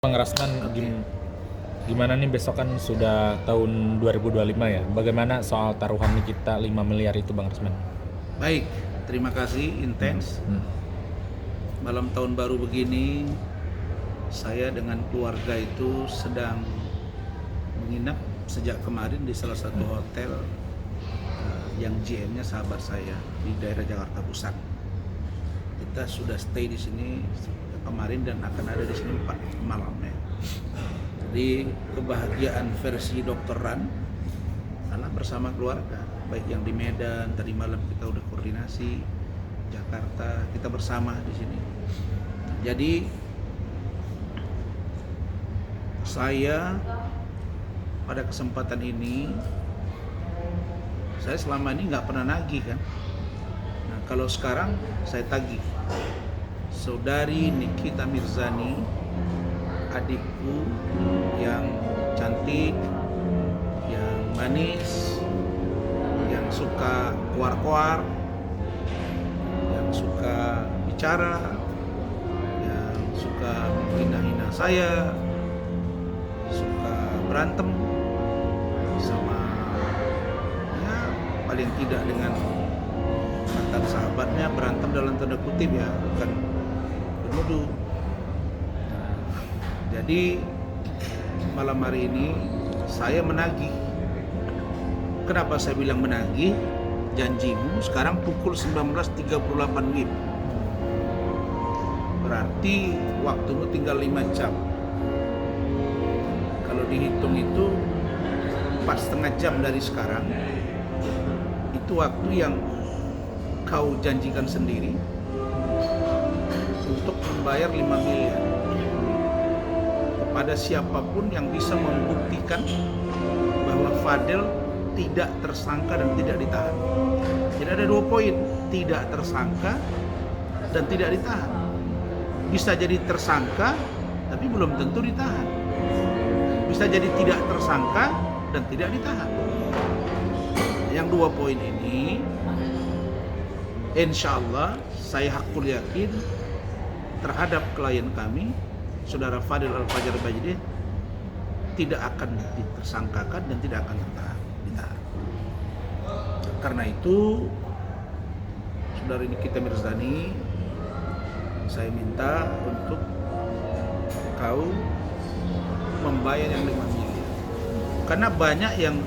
Bang Rasman, gimana nih besok kan sudah tahun 2025 ya. Bagaimana soal taruhan kita 5 miliar itu Bang Rasman? Baik, terima kasih, intens. Malam tahun baru begini, saya dengan keluarga itu sedang menginap sejak kemarin di salah satu hotel yang GM-nya sahabat saya di daerah Jakarta Pusat. Kita sudah stay di sini kemarin dan akan ada di sini 4 malamnya. Jadi kebahagiaan versi dokteran adalah bersama keluarga, baik yang di Medan, tadi malam kita udah koordinasi, Jakarta, kita bersama di sini. Jadi saya pada kesempatan ini, saya selama ini nggak pernah nagih kan. Nah, kalau sekarang saya tagih. Saudari Nikita Mirzani, adikku yang cantik, yang manis, yang suka kuar-kuar, yang suka bicara, yang suka menghina-hina saya, suka berantem sama, ya paling tidak dengan mantan sahabatnya, berantem dalam tanda kutip ya, bukan menuduh. Jadi malam hari ini saya menagih. Kenapa saya bilang menagih? Janjimu sekarang pukul 19.38 WIB. Berarti waktumu tinggal 5 jam. Kalau dihitung itu 4,5 jam dari sekarang. Itu waktu yang kau janjikan sendiri untuk membayar 5 miliar kepada siapapun yang bisa membuktikan bahwa Fadel tidak tersangka dan tidak ditahan. Jadi ada 2 poin, tidak tersangka dan tidak ditahan. Bisa jadi tersangka tapi belum tentu ditahan. Bisa jadi tidak tersangka dan tidak ditahan. Yang 2 poin ini insya Allah saya hakul yakin terhadap klien kami, Saudara Fadel Al-Fajar Bajidin, tidak akan ditersangkakan dan tidak akan ditahan. Karena itu, Saudari Nikita Mirzani, saya minta untuk kau membayar yang 5 miliar. Karena banyak yang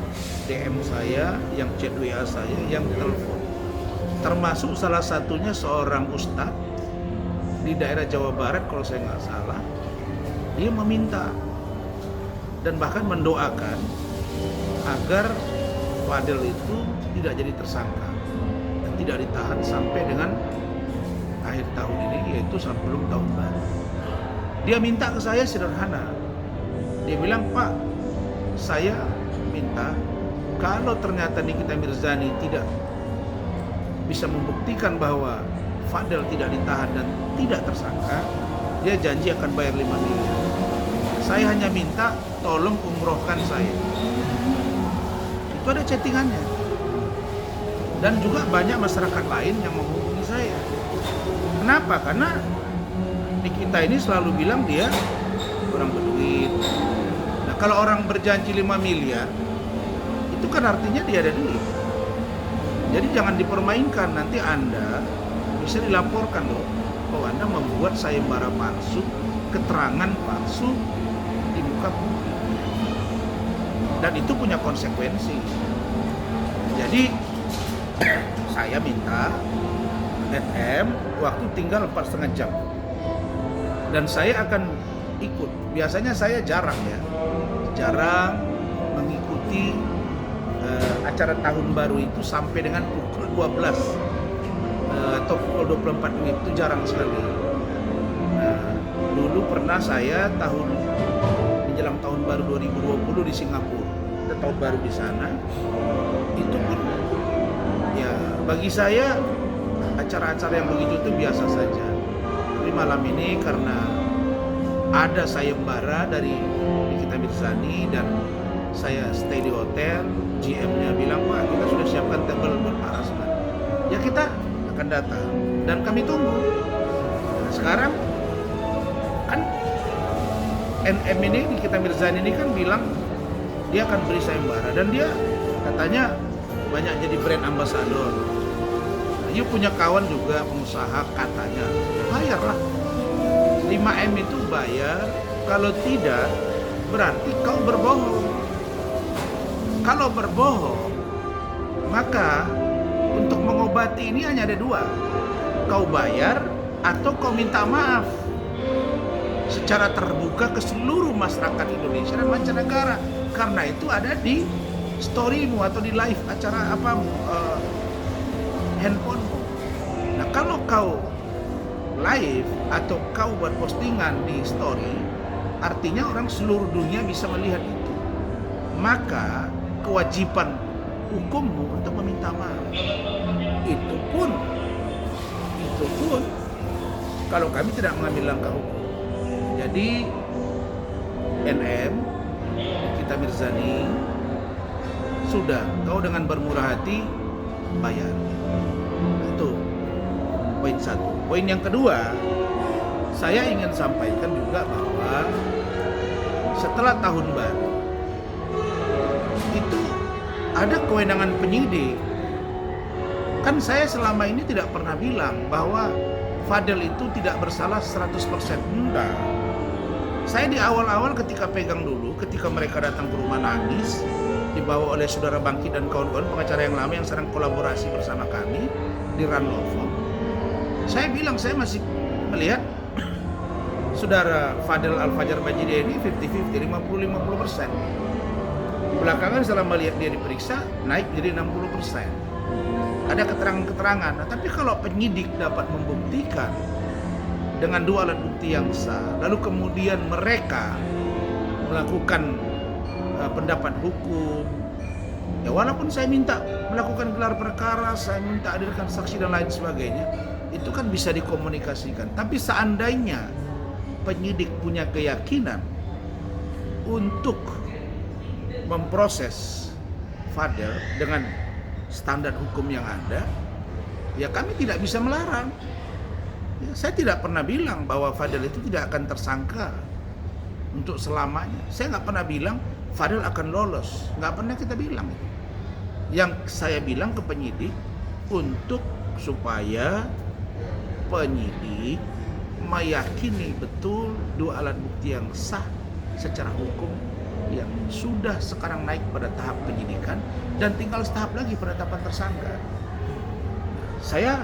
DM saya, yang chat WA saya, yang telepon. Termasuk salah satunya seorang ustadz di daerah Jawa Barat kalau saya nggak salah. Dia meminta dan bahkan mendoakan agar Fadel itu tidak jadi tersangka dan tidak ditahan sampai dengan akhir tahun ini, yaitu sebelum tahun baru. Dia minta ke saya sederhana. Dia bilang, "Pak, saya minta kalau ternyata Nikita Mirzani tidak bisa membuktikan bahwa Fadel tidak ditahan dan tidak tersangka, dia janji akan bayar 5 miliar. Saya hanya minta tolong umrohkan saya." Itu ada chattingannya. Dan juga banyak masyarakat lain yang menghubungi saya. Kenapa? Karena Nikita ini selalu bilang dia orang berduit. Nah, kalau orang berjanji 5 miliar, itu kan artinya dia ada duit. Jadi jangan dipermainkan, nanti Anda bisa dilaporkan loh bahwa Anda membuat sayembara palsu, keterangan palsu di muka publik. Dan itu punya konsekuensi. Jadi saya minta FM waktu tinggal 4,5 jam. Dan saya akan ikut. Biasanya saya jarang mengikuti acara tahun baru itu sampai dengan pukul 12 atau pukul 24 itu jarang sekali. Nah, dulu pernah saya menjelang tahun baru 2020 di Singapura, ada tahun baru di sana. Itu pun ya bagi saya acara-acara yang begitu itu biasa saja. Tapi malam ini karena ada sayembara dari Nikita Mirzani dan saya stay di hotel, GM-nya bilang, "Pak, kita sudah siapkan table buat Pak Rasman." Ya kita akan datang dan kami tunggu. Nah, sekarang kan NM ini, Nikita Mirzani ini kan bilang dia akan beri sayembara dan dia katanya banyak jadi brand ambassador. You punya kawan juga pengusaha, katanya bayarlah 5M itu bayar, kalau tidak berarti kau berbohong. Kalau berbohong, maka untuk mengobati ini hanya ada dua, kau bayar atau kau minta maaf secara terbuka ke seluruh masyarakat Indonesia dan mancanegara, karena itu ada di storymu atau di live acara handphonemu. Nah, kalau kau live atau kau buat postingan di story, artinya orang seluruh dunia bisa melihat itu. Maka kewajiban hukummu untuk meminta maaf. Itu pun kalau kami tidak mengambil langkah hukum. Jadi NM, Nikita Mirzani, sudah, kau dengan bermurah hati bayar. Itu poin satu. Poin yang kedua, saya ingin sampaikan juga bahwa setelah tahun baru itu ada kewenangan penyidik. Kan saya selama ini tidak pernah bilang bahwa Fadel itu tidak bersalah 100%. Enggak. Saya di awal-awal ketika pegang dulu, ketika mereka datang ke rumah nangis, dibawa oleh saudara Bangki dan kawan-kawan pengacara yang lama yang sedang kolaborasi bersama kami di Ranlovo, saya bilang saya masih melihat saudara Fadel Al-Fajar Bajide ini 50-50, 50-50%. Belakangan setelah melihat dia diperiksa, naik jadi 60%. Ada keterangan-keterangan. Nah, tapi kalau penyidik dapat membuktikan dengan dua alat bukti yang sah, lalu kemudian mereka melakukan pendapat hukum, ya walaupun saya minta melakukan gelar perkara, saya minta hadirkan saksi dan lain sebagainya, itu kan bisa dikomunikasikan. Tapi seandainya penyidik punya keyakinan untuk memproses Fadel dengan standar hukum yang ada, ya kami tidak bisa melarang. Ya, saya tidak pernah bilang bahwa Fadel itu tidak akan tersangka untuk selamanya. Saya nggak pernah bilang Fadel akan lolos, nggak pernah kita bilang. Yang saya bilang ke penyidik untuk supaya penyidik meyakini betul dua alat bukti yang sah secara hukum yang sudah sekarang naik pada tahap penyidikan dan tinggal setahap lagi penetapan tersangka. Saya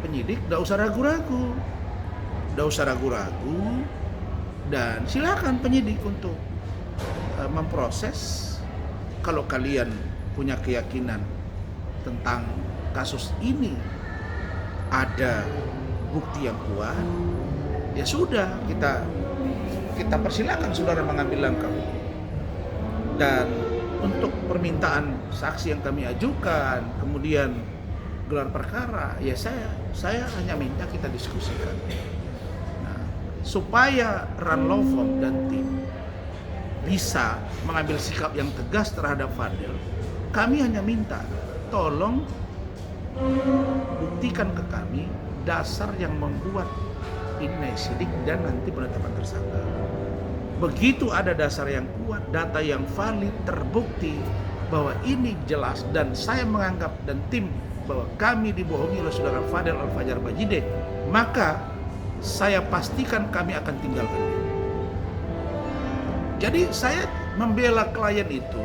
penyidik tidak usah ragu-ragu, dan silakan penyidik untuk memproses. Kalau kalian punya keyakinan tentang kasus ini ada bukti yang kuat, ya sudah, kita persilakan saudara mengambil langkah hukum. Dan untuk permintaan saksi yang kami ajukan, kemudian gelar perkara, ya saya hanya minta kita diskusikan. Nah, supaya Ranlovo dan tim bisa mengambil sikap yang tegas terhadap Fadel, kami hanya minta tolong buktikan ke kami dasar yang membuat ini naik sidik dan nanti penetapan tersangka. Begitu ada dasar yang kuat, data yang valid, terbukti bahwa ini jelas dan saya menganggap dan tim bahwa kami dibohongi oleh saudara Fadel Al-Fajar Bajide, maka saya pastikan kami akan tinggalkan dia. Jadi saya membela klien itu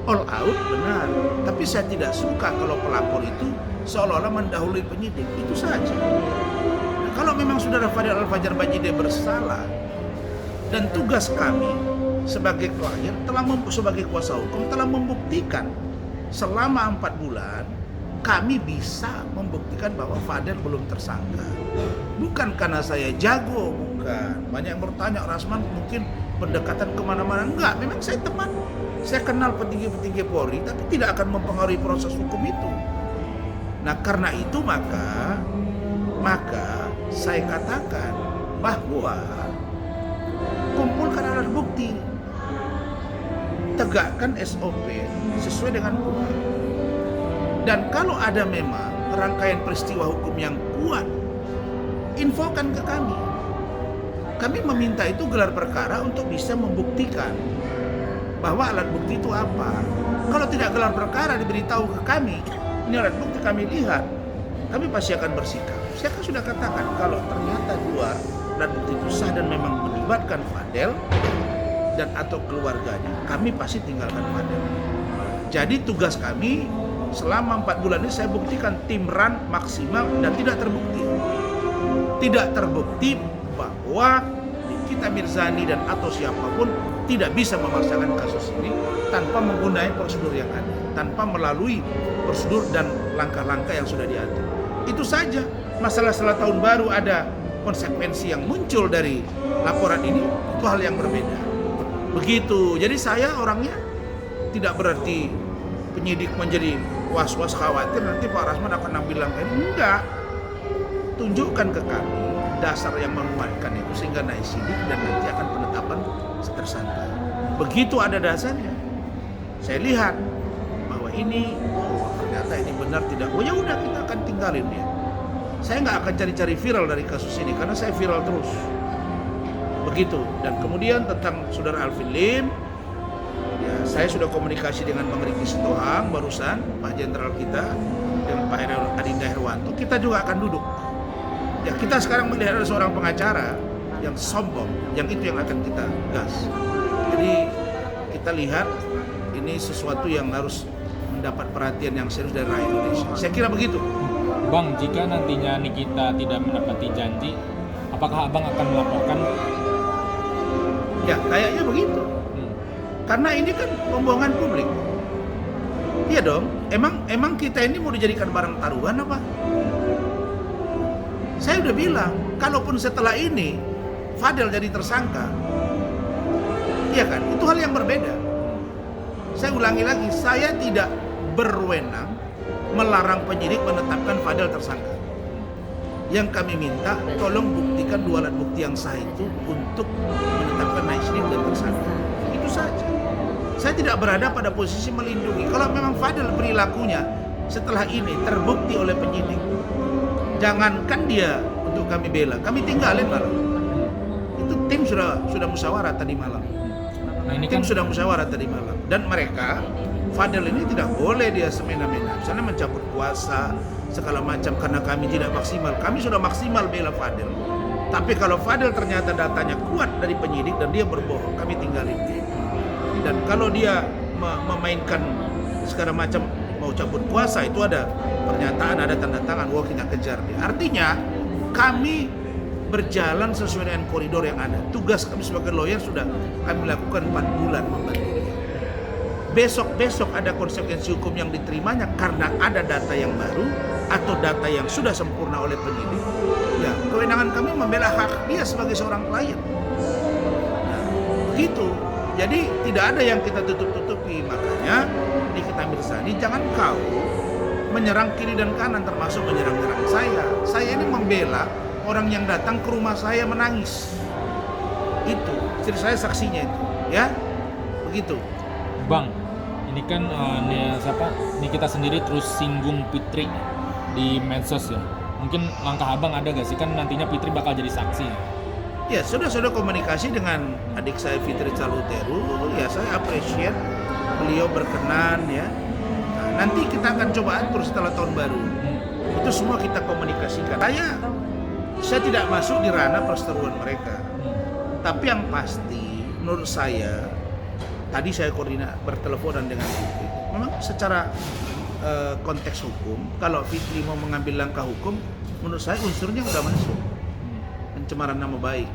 all out benar, tapi saya tidak suka kalau pelapor itu seolah-olah mendahului penyidik, itu saja. Nah, kalau memang saudara Fadel Al-Fajar Bajide bersalah, dan tugas kami sebagai klien sebagai kuasa hukum telah membuktikan selama 4 bulan kami bisa membuktikan bahwa Fadel belum tersangka. Bukan karena saya jago, bukan. Banyak yang bertanya, Rasman mungkin pendekatan kemana-mana. Enggak, memang saya teman. Saya kenal petinggi-petinggi Polri, tapi tidak akan mempengaruhi proses hukum itu. Nah, karena itu maka saya katakan bahwa kumpulkan alat bukti, tegakkan SOP sesuai dengan hukum. Dan kalau ada memang rangkaian peristiwa hukum yang kuat, infokan ke kami. Kami meminta itu gelar perkara untuk bisa membuktikan bahwa alat bukti itu apa. Kalau tidak gelar perkara diberitahu ke kami, ini alat bukti kami lihat, kami pasti akan bersikap. Saya kan sudah katakan kalau ternyata dua alat bukti itu sah dan memang melibatkan Fadel dan atau keluarganya, kami pasti tinggalkan Fadel. Jadi tugas kami selama 4 bulan ini saya buktikan tim run maksimal dan tidak terbukti. Tidak terbukti bahwa Nikita Mirzani dan atau siapapun tidak bisa memaksakan kasus ini tanpa menggunakan prosedur yang ada, tanpa melalui prosedur dan langkah-langkah yang sudah diatur. Itu saja. Masalah setelah tahun baru ada konsekuensi yang muncul dari laporan ini, itu hal yang berbeda. Begitu. Jadi saya orangnya tidak berarti penyidik menjadi was-was khawatir nanti Pak Rasman akan bilang enggak. Tunjukkan ke kami dasar yang menguatkan itu sehingga naik sidik dan nanti akan penetapan tersangka. Begitu ada dasarnya, saya lihat bahwa ini ternyata ini benar tidak. Oh ya udah kita akan tinggalin dia. Saya nggak akan cari-cari viral dari kasus ini karena saya viral terus. Begitu. Dan kemudian tentang saudara Alvin Lim, ya saya sudah komunikasi dengan Bang Riki Sitohang barusan, Pak Jenderal kita dengan Pak Adinda Herwanto. Kita juga akan duduk. Ya kita sekarang melihat ada seorang pengacara yang sombong, yang itu yang akan kita gas. Jadi kita lihat ini sesuatu yang harus mendapat perhatian yang serius dari rakyat Indonesia. Saya kira begitu. Bang, jika nantinya Nikita tidak menepati janji, apakah Abang akan melaporkan? Ya kayaknya begitu. Karena ini kan pembohongan publik. Iya dong. Emang kita ini mau dijadikan barang taruhan apa? Saya udah bilang, kalaupun setelah ini Fadel jadi tersangka, iya kan, itu hal yang berbeda. Saya ulangi lagi, saya tidak berwenang melarang penyidik menetapkan Fadel tersangka. Yang kami minta, tolong buktikan 2 alat bukti yang sah itu untuk menetapkan Naisnin dan tersangka. Itu saja. Saya tidak berada pada posisi melindungi. Kalau memang Fadel perilakunya setelah ini terbukti oleh penyidik, jangankan dia untuk kami bela, kami tinggalin malam. Itu tim sudah musyawarah tadi malam. Nah, ini Tim kan sudah musyawarah tadi malam. Dan mereka, Fadel ini tidak boleh dia semena-mena. Misalnya mencabut kuasa, segala macam karena kami tidak maksimal. Kami sudah maksimal bela Fadel. Tapi kalau Fadel ternyata datanya kuat dari penyidik dan dia berbohong, kami tinggalin dia. Dan kalau dia memainkan segala macam mau cabut kuasa, itu ada pernyataan, ada tanda tangan, wah kita kejar dia. Artinya kami berjalan sesuai dengan koridor yang ada. Tugas kami sebagai lawyer sudah kami lakukan 4 bulan membantu dia. Besok-besok ada konsekuensi hukum yang diterimanya karena ada data yang baru atau data yang sudah sempurna oleh penyidik. Ya, kewenangan kami membela hak dia sebagai seorang klien. Nah, begitu. Jadi tidak ada yang kita tutup-tutupi. Makanya Nikita Mirzani, jangan kau menyerang kiri dan kanan, termasuk menyerang-nyerang saya. Saya ini membela orang yang datang ke rumah saya menangis. Itu, istri saya saksinya itu, ya, begitu. Bang, ini kan Nikita sendiri terus singgung Fitri di medsos ya. Mungkin langkah Abang ada gak sih, kan nantinya Fitri bakal jadi saksi. Ya, sudah komunikasi dengan adik saya Fitri Caluteru. Ya, saya appreciate beliau berkenan ya. Nah, nanti kita akan coba atur setelah tahun baru. Itu semua kita komunikasikan. Saya tidak masuk di ranah perseteruan mereka. Tapi yang pasti menurut saya, tadi saya berteleponan dengan Fitri. Memang secara konteks hukum, kalau Fitri mau mengambil langkah hukum, menurut saya unsurnya sudah masuk. Pencemaran nama baik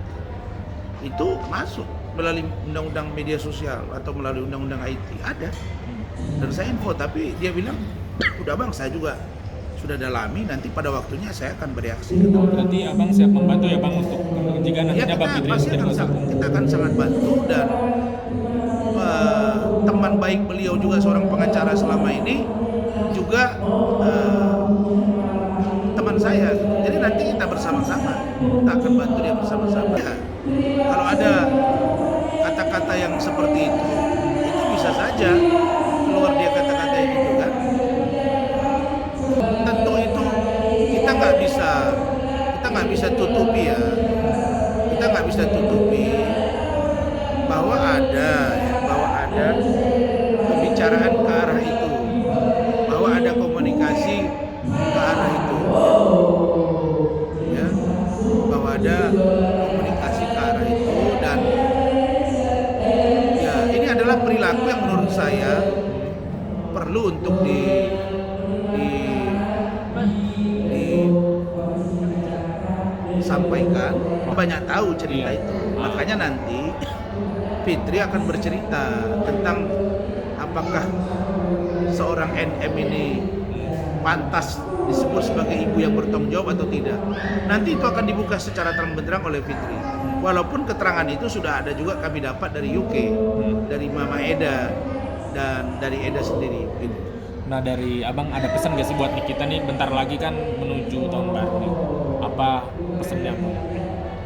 itu masuk melalui undang-undang media sosial atau melalui undang-undang IT ada. Dan saya info, tapi dia bilang udah Bang, saya juga sudah dalami, nanti pada waktunya saya akan bereaksi. Berarti Abang siap membantu ya Bang untuk jika nantinya Bang Fitri kita akan sangat bantu. Dan teman baik beliau juga seorang pengacara selama ini juga teman saya, jadi nanti kita bersama-sama, kita akan bantu dia bersama-sama. Ya, kalau ada kata-kata yang seperti itu bisa saja keluar dia kata-kata yang itu kan. Tentu itu kita nggak bisa tutupi ya, kita nggak bisa tutupi bahwa ada pembicaraan ke arah itu, bahwa ada komunikasi ke arah itu, ya, bahwa ada komunikasi ke arah itu, dan ya ini adalah perilaku yang menurut saya perlu untuk disampaikan. Banyak tahu cerita itu, makanya nanti Fitri akan bercerita tentang apakah seorang NM ini pantas disebut sebagai ibu yang bertanggung jawab atau tidak. Nanti itu akan dibuka secara terang-benderang oleh Fitri. Walaupun keterangan itu sudah ada juga kami dapat dari UK, dari Mama Eda dan dari Eda sendiri. Gitu. Nah, dari abang ada pesan gak sih buat Nikita nih, bentar lagi kan menuju tahun baru nih. Apa pesannya abang?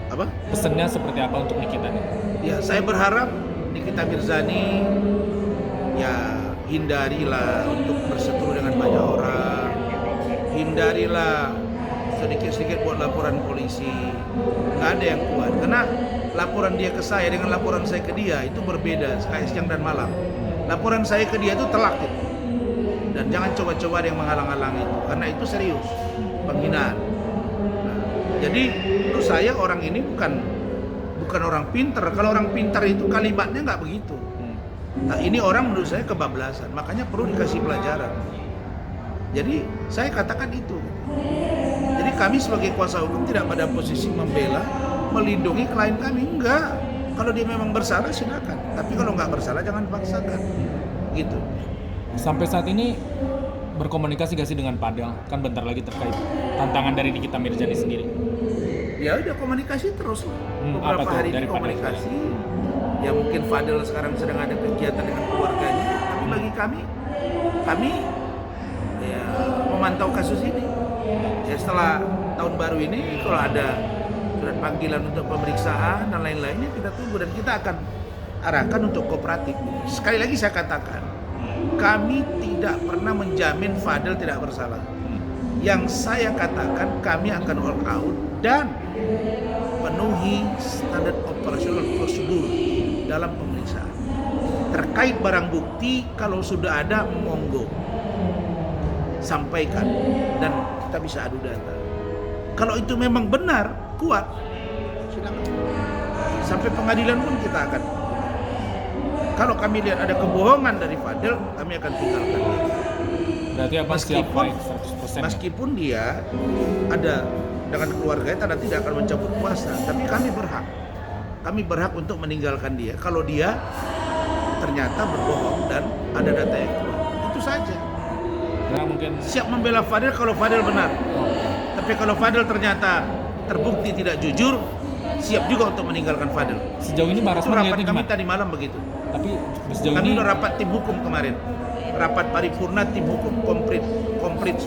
Apa? Pesannya seperti apa untuk Nikita nih? Ya, saya berharap Nikita Mirzani ya hindarilah untuk berseteru dengan banyak orang. Hindarilah sedikit-sedikit buat laporan polisi. Nggak ada yang kuat. Karena laporan dia ke saya dengan laporan saya ke dia itu berbeda, kayak siang dan malam. Laporan saya ke dia itu telak gitu. Dan jangan coba-coba ada yang menghalang-halang itu, karena itu serius, penghinaan. Nah, jadi menurut saya orang ini bukan orang pintar. Kalau orang pintar itu kalimatnya nggak begitu. Nah, ini orang menurut saya kebablasan, makanya perlu dikasih pelajaran. Jadi saya katakan itu. Jadi kami sebagai kuasa hukum tidak pada posisi membela, melindungi klien kami, enggak. Kalau dia memang bersalah silakan, tapi kalau nggak bersalah jangan dipaksakan. Gitu. Sampai saat ini berkomunikasi gak sih dengan Padel? Kan bentar lagi terkait tantangan dari Nikita Mirzani sendiri. Ya udah komunikasi terus. Apa Beberapa tuh hari ini dari komunikasi. Ya mungkin Fadel sekarang sedang ada kegiatan dengan keluarganya, tapi bagi kami ya memantau kasus ini. Ya setelah tahun baru ini kalau ada surat panggilan untuk pemeriksaan dan lain-lainnya kita tunggu, dan kita akan arahkan untuk kooperatif. Sekali lagi saya katakan, kami tidak pernah menjamin Fadel tidak bersalah. Yang saya katakan kami akan all out dan penuhi standar operasional prosedur dalam pemeriksaan. Terkait barang bukti, kalau sudah ada, monggo sampaikan dan kita bisa adu data. Kalau itu memang benar, kuat, silakan. Sampai pengadilan pun kita akan. Kalau kami lihat ada kebohongan dari Fadel, kami akan tinggalkan dia. Berarti apa siap fight 100%? Meskipun dia ada dengan keluarganya tanda tidak akan mencabut kuasa, tapi kami berhak untuk meninggalkan dia kalau dia ternyata berbohong dan ada data yang keluar. Itu saja. Nah, mungkin Siap membela Fadel kalau Fadel benar. Tapi kalau Fadel ternyata terbukti tidak jujur, siap juga untuk meninggalkan Fadel. sejauh ini Bang Itu Rasman rapat lihatnya kami gimana? tadi malam begitu. Tapi sejauh Kami ini udah rapat tim hukum kemarin. Rapat paripurna tim hukum komplit.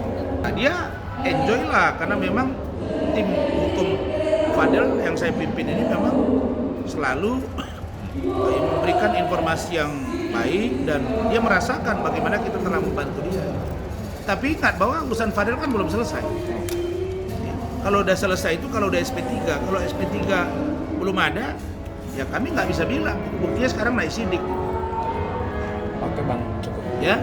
Nah, dia enjoy lah karena memang tim hukum Fadel yang saya pimpin ini memang selalu memberikan informasi yang baik dan dia merasakan bagaimana kita telah membantu dia. Tapi ingat bahwa urusan Fadel kan belum selesai. Kalau udah selesai itu kalau udah SP3, kalau SP3 belum ada, ya kami nggak bisa bilang. Buktinya sekarang naik sidik. oke Bang, cukup. Ya,